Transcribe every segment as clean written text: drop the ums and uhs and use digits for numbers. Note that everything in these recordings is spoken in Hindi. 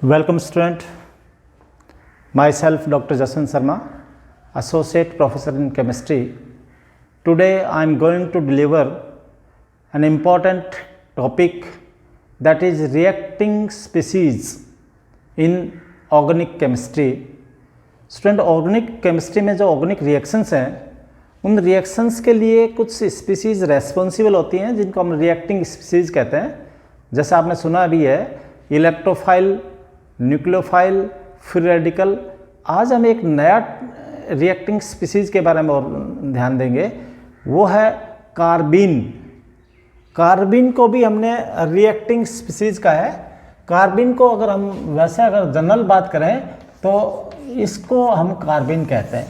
Welcome student, myself Dr. Jaswant Sharma, Associate Professor in Chemistry. Today I am going to deliver an important topic, that is reacting species in organic chemistry. Student, organic chemistry में जो ऑर्गेनिक रिएक्शंस हैं, उन रिएक्शंस के लिए कुछ स्पीसीज़ रेस्पॉन्सिबल होती हैं जिनको हम रिएक्टिंग स्पीसीज़ कहते हैं. जैसे आपने सुना भी है, इलेक्ट्रोफाइल, न्यूक्लियोफाइल, फ्री रेडिकल. आज हम एक नया रिएक्टिंग स्पीसीज़ के बारे में और ध्यान देंगे, वो है कार्बिन. कार्बिन को भी हमने रिएक्टिंग स्पीसीज़ का है. कार्बिन को अगर हम वैसे अगर जनरल बात करें तो इसको हम कार्बिन कहते हैं.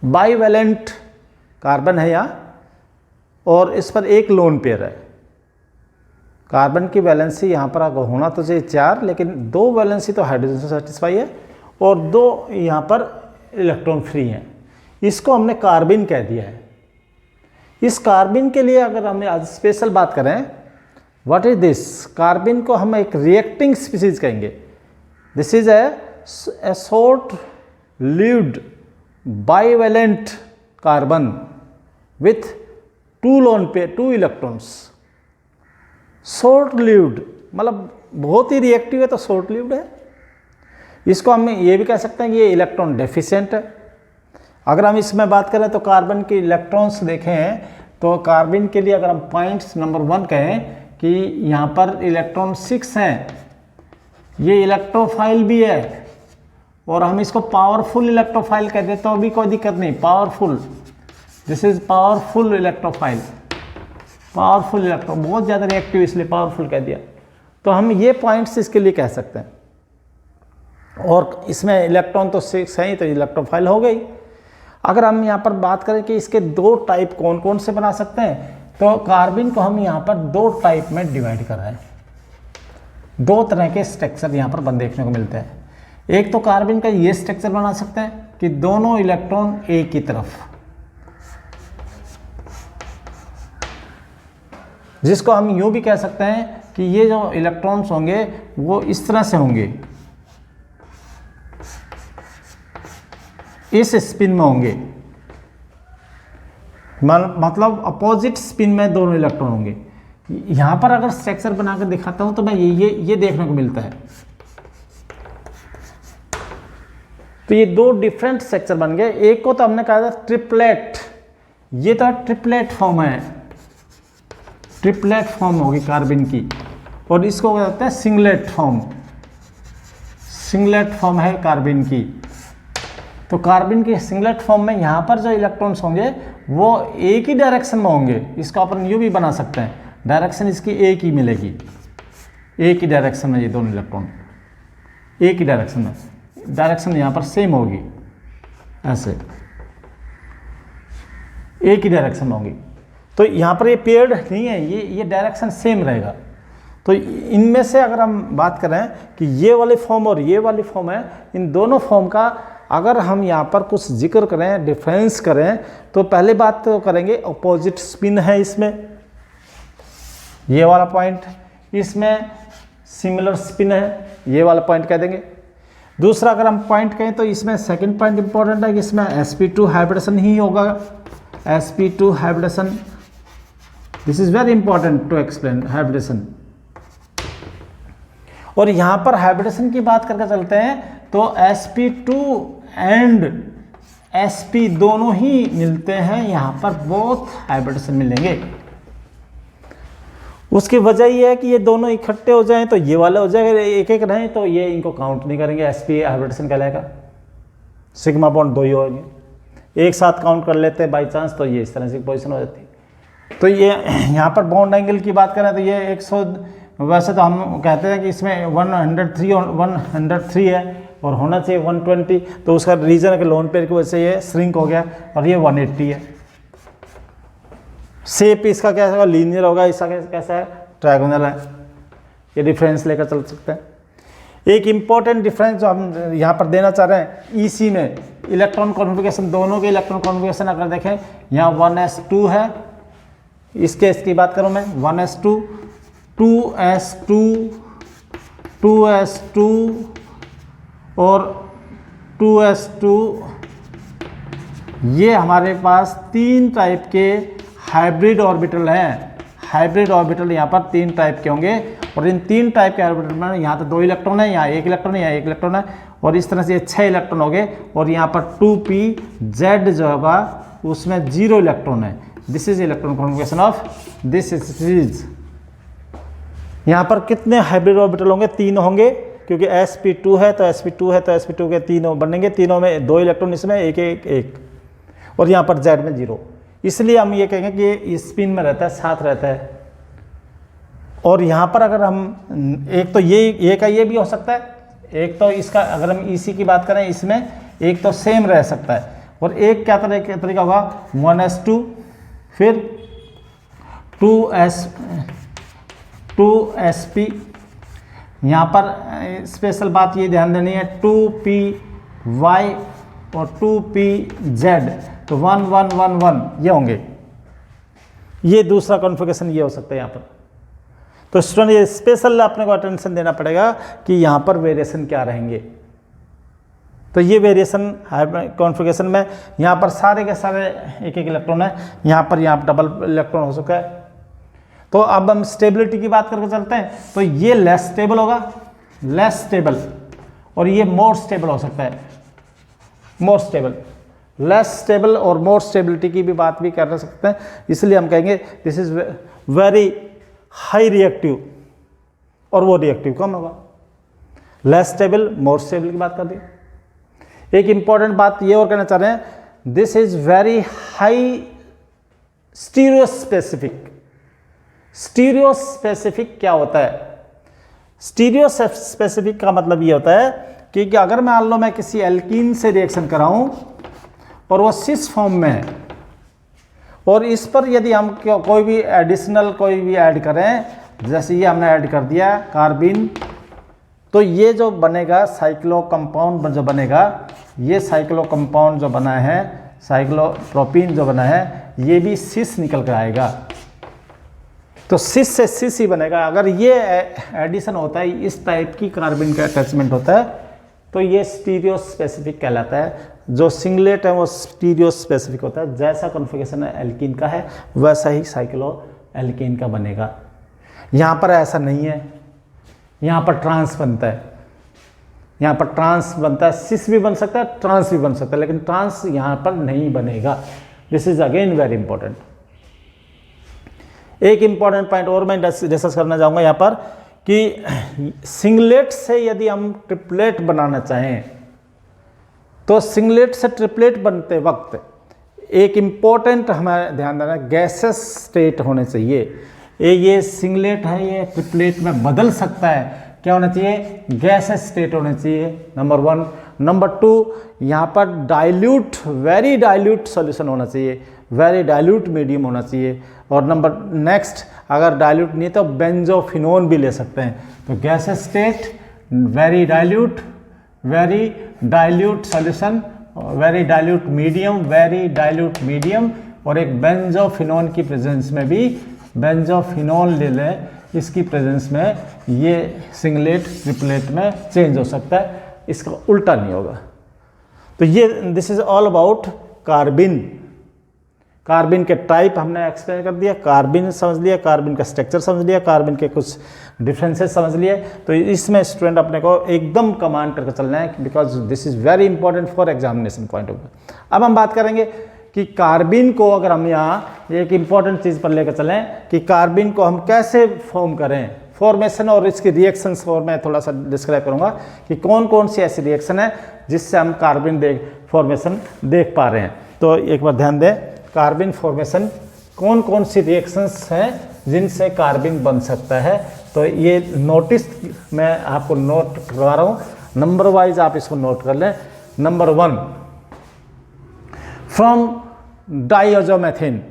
बाईवैलेंट कार्बन है यहाँ, और इस पर एक लोन पेयर है. कार्बन की वैलेंसी यहाँ पर अगर होना तो चाहिए 4, लेकिन 2 वैलेंसी तो हाइड्रोजन से सेटिस्फाई है और 2 यहाँ पर इलेक्ट्रॉन फ्री हैं. इसको हमने कार्बिन कह दिया है. इस कार्बिन के लिए अगर हम आज स्पेशल बात करें, व्हाट इज दिस? कार्बिन को हम एक रिएक्टिंग स्पीसीज कहेंगे. This is a short lived bivalent carbon with 2 lone pair, 2 electrons. Short lived मतलब बहुत ही रिएक्टिव है तो शॉर्ट लिव्ड है. इसको हम ये भी कह सकते हैं कि ये इलेक्ट्रॉन डेफिशिएंट है. अगर हम इसमें बात करें तो कार्बन के इलेक्ट्रॉन्स देखें तो कार्बन के लिए अगर हम पॉइंट्स नंबर 1 कहें कि यहाँ पर इलेक्ट्रॉन 6 हैं, ये इलेक्ट्रोफाइल भी है और हम इसको पावरफुल इलेक्ट्रोफाइल कहते हैं तो भी कोई दिक्कत नहीं. Powerful, this is powerful electrophile. Powerful electron बहुत ज़्यादा रिएक्टिव, इसलिए पावरफुल कह दिया. तो हम ये पॉइंट्स इसके लिए कह सकते हैं. और इसमें इलेक्ट्रॉन तो 6 हैं ही, तो इलेक्ट्रोफाइल हो गई. अगर हम यहाँ पर बात करें कि इसके 2 टाइप कौन कौन से बना सकते हैं, तो कार्बिन को हम यहाँ पर 2 टाइप में डिवाइड कर रहे हैं. 2 तरह के स्ट्रक्चर यहाँ पर देखने को मिलते हैं. एक तो कार्बिन का ये स्ट्रक्चर बना सकते हैं कि दोनों इलेक्ट्रॉन एक ही तरफ, जिसको हम यूँ भी कह सकते हैं कि ये जो इलेक्ट्रॉन्स होंगे वो इस तरह से होंगे, इस स्पिन में होंगे. मतलब अपोजिट स्पिन में दोनों इलेक्ट्रॉन होंगे. यहाँ पर अगर स्ट्रक्चर बनाकर दिखाता हूँ तो मैं ये देखने को मिलता है. तो ये 2 डिफरेंट स्ट्रक्चर बन गए. एक को तो हमने कहा था ट्रिपलेट, ये तो ट्रिपलेट फॉर्म है, ट्रिपलेट फॉर्म होगी कार्बिन की. और इसको कहते हैं सिंगलेट फॉर्म. सिंगलेट फॉर्म है कार्बिन की. तो कार्बिन के सिंगलेट फॉर्म में यहाँ पर जो इलेक्ट्रॉन्स होंगे वो एक ही डायरेक्शन में होंगे. इसको अपन यूँ भी बना सकते हैं, डायरेक्शन इसकी एक ही मिलेगी, एक ही डायरेक्शन में ये दोनों इलेक्ट्रॉन एक ही डायरेक्शन में. डायरेक्शन यहाँ पर सेम होगी, ऐसे एक ही डायरेक्शन में होंगी. तो यहाँ पर ये पेयर्ड नहीं है, ये डायरेक्शन सेम रहेगा. तो इनमें से अगर हम बात करें कि ये वाली फॉर्म और ये वाली फॉर्म है, इन दोनों फॉर्म का अगर हम यहाँ पर कुछ जिक्र करें, डिफरेंस करें, तो पहले बात तो करेंगे अपोजिट स्पिन है इसमें, ये वाला पॉइंट. इसमें सिमिलर स्पिन है, ये वाला पॉइंट कह देंगे. दूसरा अगर हम पॉइंट कहें तो इसमें सेकंड पॉइंट इंपॉर्टेंट है कि इसमें sp2 हाइब्रिडेशन ही होगा. sp2 hybridization, this is very important to explain hybridization. और यहाँ पर हाइब्रिडेशन की बात करके चलते हैं तो sp2 एंड sp दोनों ही मिलते हैं. यहाँ पर बहुत हाइब्रिडेशन मिलेंगे. उसकी वजह ये है कि ये दोनों इकट्ठे हो जाएं तो ये वाला हो जाएगा, एक एक रहें तो ये इनको काउंट नहीं करेंगे, sp हाइब्रिडेशन कहलाएगा. सिग्मा बॉन्ड 2 ही होंगे, एक साथ काउंट कर लेते हैं बाई चांस, तो ये इस तरह से पोजिशन हो जाती है. तो ये यहाँ पर बॉन्ड एंगल की बात करें तो ये 100, वैसे तो हम कहते हैं कि इसमें 103 है और होना चाहिए 120, तो उसका रीजन है कि लोन पेयर की वजह से ये श्रिंक हो गया और ये 180 है. शेप इसका कैसा होगा? लीनियर होगा. इसका कैसा है? ट्रायगोनल है. ये डिफरेंस लेकर चल सकते हैं. एक इम्पॉर्टेंट डिफरेंस जो हम यहाँ पर देना चाह रहे हैं, ईसी में इलेक्ट्रॉन कॉन्फ़िगरेशन, दोनों के इलेक्ट्रॉन कॉन्फ़िगरेशन अगर देखें, यहाँ 1s2 है, इस केस की बात करूँ मैं 1s2, 2s2 2s2 और 2s2, ये हमारे पास 3 टाइप के हाइब्रिड ऑर्बिटल हैं। हाइब्रिड ऑर्बिटल यहाँ पर 3 टाइप के होंगे और इन 3 टाइप के ऑर्बिटल में यहाँ तो 2 इलेक्ट्रॉन है, यहाँ 1 इलेक्ट्रॉन है, यहाँ 1 इलेक्ट्रॉन है, और इस तरह से ये 6 इलेक्ट्रॉन हो गए, और यहाँ पर 2p z जो होगा उसमें 0 इलेक्ट्रॉन है। This is electron configuration of this series. यहाँ पर कितने हाइब्रिड ऑर्बिटल होंगे? 3 होंगे, क्योंकि sp2 है तो sp2 है तो sp2 के 3 बनेंगे, तीनों में 2 इलेक्ट्रॉन, इसमें 1 1 1, और यहाँ पर z में 0। इसलिए हम ये कहेंगे कि ये स्पिन में रहता है, साथ रहता है। और यहाँ पर अगर हम एक तो ये का ये भी हो सकता है, एक तो इसका अगर हम EC की बात करें इसमें एक तो सेम रह सकता है, और एक क्या तरीका होगा 1s2 फिर 2sp। यहाँ पर स्पेशल बात ये ध्यान देनी है 2py और 2pz, तो 1 1 1 1 ये होंगे। ये दूसरा कॉन्फ़िगरेशन ये हो सकता है यहाँ पर। तो स्टूडेंट ये स्पेशल अपने को अटेंशन देना पड़ेगा कि यहाँ पर वेरिएशन क्या रहेंगे। तो ये वेरिएशन कॉन्फ़िगरेशन में यहाँ पर सारे के सारे 1 1 इलेक्ट्रॉन है, यहाँ पर डबल इलेक्ट्रॉन हो चुका है। तो अब हम स्टेबिलिटी की बात करके चलते हैं। तो ये लेस स्टेबल होगा, लेस स्टेबल, और ये मोर स्टेबल हो सकता है, मोर स्टेबल। लेस स्टेबल और मोर स्टेबिलिटी की भी बात भी कर सकते हैं, इसलिए हम कहेंगे this is very high reactive, और वो रिएक्टिव कम होगा। लेस स्टेबल, मोर स्टेबल की बात कर दी। एक इंपॉर्टेंट बात ये और कहना चाह रहे हैं, दिस इज वेरी हाई स्टीरियोस्पेसिफिक। स्टीरियोस्पेसिफिक क्या होता है? स्टीरियोस्पेसिफिक का मतलब ये होता है कि अगर मान लो मैं किसी एल्कीन से रिएक्शन कराऊं और वो सिस फॉर्म में है, और इस पर यदि हम कोई भी एडिशनल कोई भी ऐड करें, जैसे ये हमने ऐड कर दिया कार्बिन, तो ये जो बनेगा साइक्लो कंपाउंड जो बनेगा, ये साइक्लो कंपाउंड जो बना है, साइक्लोप्रोपीन जो बना है, ये भी सिस निकल कर आएगा। तो सिस से सिस ही बनेगा। अगर ये एडिशन होता है, इस टाइप की कार्बन का अटैचमेंट होता है, तो ये स्टीरियो स्पेसिफिक कहलाता है। जो सिंगलेट है वो स्टीरियो स्पेसिफिक होता है। जैसा कॉन्फ़िगरेशन एल्कीन का है वैसा ही साइक्लो एल्कीन का बनेगा। यहाँ पर ऐसा नहीं है, यहाँ पर ट्रांस बनता है, यहाँ पर ट्रांस बनता है। सिस भी बन सकता है, ट्रांस भी बन सकता है, लेकिन ट्रांस यहाँ पर नहीं बनेगा। This is again very important. एक इंपॉर्टेंट पॉइंट और मैं डिस्कस करना चाहूँगा यहाँ पर कि सिंगलेट से यदि हम ट्रिपलेट बनाना चाहें, तो सिंगलेट से ट्रिपलेट बनते वक्त एक इम्पॉर्टेंट हमें ध्यान देना, गैसेस स्टेट होने चाहिए। ये सिंगलेट है, ये ट्रिपलेट में बदल सकता है। क्या होना चाहिए? गैसेस स्टेट होने चाहिए, नंबर 1। नंबर 2, यहाँ पर डाइल्यूट, वेरी डाइल्यूट सॉल्यूशन होना चाहिए, वेरी डाइल्यूट मीडियम होना चाहिए। और नंबर नेक्स्ट, अगर डाइल्यूट नहीं तो बेंजोफिनोन भी ले सकते हैं। तो gases state, very dilute solution, very dilute medium, और एक बेंजोफिनोन की प्रेजेंस में भी बेंजोफिनोल ले लें, इसकी प्रेजेंस में ये सिंगलेट ट्रिपलेट में चेंज हो सकता है, इसका उल्टा नहीं होगा। तो ये दिस इज ऑल अबाउट कार्बिन। कार्बिन के टाइप हमने एक्सप्लेन कर दिया, कार्बिन समझ लिया, कार्बिन का स्ट्रक्चर समझ लिया, कार्बिन के कुछ डिफरेंसेस समझ लिए। तो इसमें स्टूडेंट अपने को एकदम कमांड करके चलना है, because this is very important for examination point of view. अब हम बात करेंगे कि कार्बिन को अगर हम यहाँ एक इंपॉर्टेंट चीज़ पर लेकर चलें कि कार्बिन को हम कैसे फॉर्म करें, फॉर्मेशन और इसकी रिएक्शंस और मैं थोड़ा सा डिस्क्राइब करूँगा कि कौन कौन सी ऐसी रिएक्शन है जिससे हम कार्बिन फॉर्मेशन देख पा रहे हैं। तो एक बार ध्यान दें, कार्बिन फॉर्मेशन कौन कौन सी रिएक्शंस हैं जिनसे कार्बिन बन सकता है। तो ये नोटिस मैं आपको नोट करवा रहा हूँ, नंबर वाइज आप इसको नोट कर लें। नंबर 1, फ्रॉम डाइएजोमेथेन,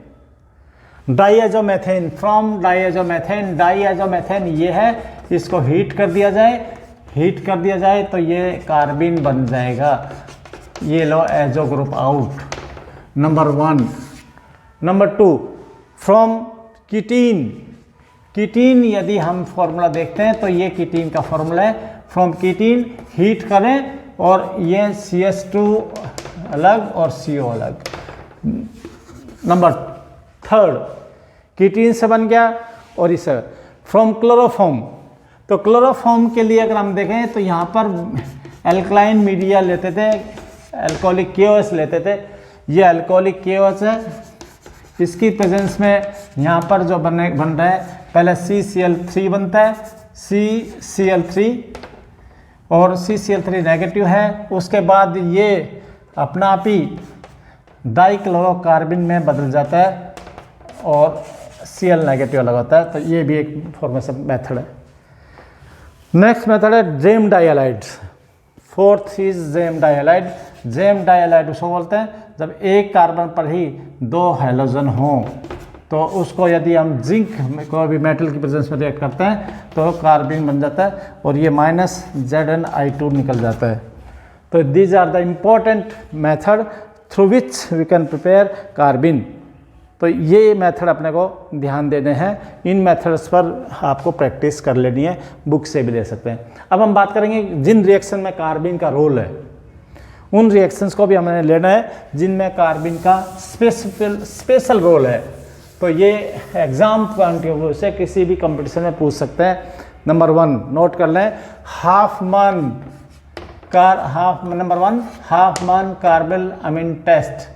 फ्रॉम डाइएजोमेथेन ये है, इसको हीट कर दिया जाए तो ये कार्बिन बन जाएगा। ये लो azo group out, number 1। Number 2, from ketene, ketene यदि हम फॉर्मूला देखते हैं तो ये कीटीन का फॉर्मूला है। फ्रॉम कीटीन हीट करें और ये CH2 अलग और CO अलग। नंबर 3 कीटीन से बन गया। और इसे फ्रॉम क्लोरोफॉर्म, तो क्लोरोफॉर्म के लिए अगर हम देखें तो यहाँ पर एल्कलाइन मीडिया लेते थे, अल्कोहलिक KOH लेते थे। ये अल्कोहलिक KOH है, इसकी प्रेजेंस में यहाँ पर जो बन रहा है पहले CCl3 बनता है, CCl3 और CCl3 नेगेटिव है। उसके बाद ये अपना आप ही डाइक्लोरोकार्बिन में बदल जाता है और Cl नेगेटिव अलग होता है। तो ये भी एक फॉर्मेशन मेथड है। नेक्स्ट मेथड है gem dihalide. 4th is gem dihalide. Gem dihalide उसको बोलते हैं जब एक कार्बन पर ही 2 हैलोजन हों, तो उसको यदि हम जिंक कोई भी मेटल की प्रेजेंस में रिएक्ट करते हैं तो कार्बिन बन जाता है और ये -ZnI2 निकल जाता है। तो these are the important method through which we can prepare carbene. तो ये मेथड अपने को ध्यान देने हैं। इन मेथड्स पर आपको प्रैक्टिस कर लेनी है, बुक से भी ले सकते हैं। अब हम बात करेंगे जिन रिएक्शन में कार्बिन का रोल है, उन रिएक्शंस को भी हमें लेना है जिनमें कार्बिन का स्पेशल रोल है। तो ये एग्जाम पॉइंट ऑफ व्यू से किसी भी कंपटीशन में पूछ सकते हैं। नंबर 1 नोट कर लें, Hofmann carbylamine test,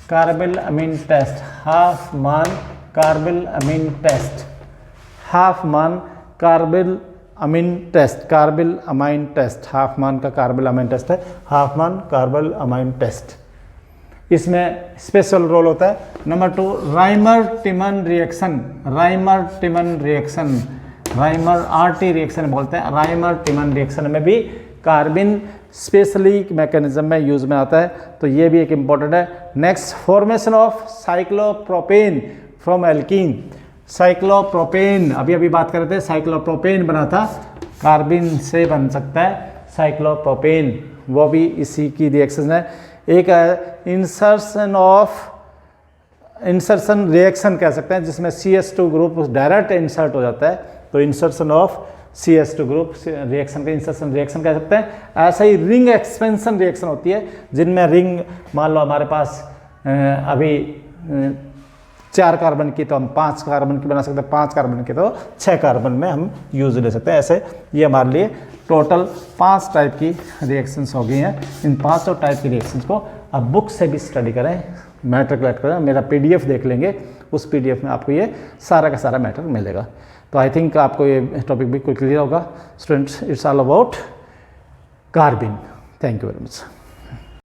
carbylamine test, Hofmann carbylamine test, Hofmann carbylamine test, carbylamine test, Hofmann का कार्बिल अमाइन टेस्ट है, हाफमैन कार्बिल अमाइन टेस्ट। इसमें स्पेशल रोल होता है। Number 2 Reimer Tiemann reaction, Reimer Tiemann reaction, Reimer RT reaction बोलते हैं। राइमर टिमन रिएक्शन में भी कार्बिन स्पेशली मैकेनिज्म में यूज में आता है, तो ये भी एक इम्पॉर्टेंट है। Next formation of cyclopropane from alkene. Cyclopropane अभी बात कर रहे थे, साइक्लोप्रोपेन बना था, कार्बिन से बन सकता है साइक्लोप्रोपेन, वो भी इसी की रिएक्शन है। एक इंसर्शन रिएक्शन कह सकते हैं जिसमें CH2 ग्रुप डायरेक्ट इंसर्ट हो जाता है, तो insertion of CH2 group reaction का इंसर्शन रिएक्शन कह सकते हैं। ऐसा ही रिंग एक्सपेंशन रिएक्शन होती है जिनमें रिंग, मान लो हमारे पास अभी 4 कार्बन की तो हम 5 कार्बन की बना सकते हैं, 5 कार्बन की तो 6 कार्बन में हम यूज ले सकते हैं। ऐसे ये हमारे लिए टोटल 5 टाइप की रिएक्शंस हो गई हैं। इन 5 टाइप की रिएक्शंस को अब बुक से भी स्टडी करें, मैटर कलेक्ट करें, मेरा PDF देख लेंगे, उस PDF में आपको ये सारा का सारा मैटर मिलेगा। तो आई थिंक आपको ये टॉपिक भी क्लियर होगा students. It's all about कार्बिन। Thank you very much.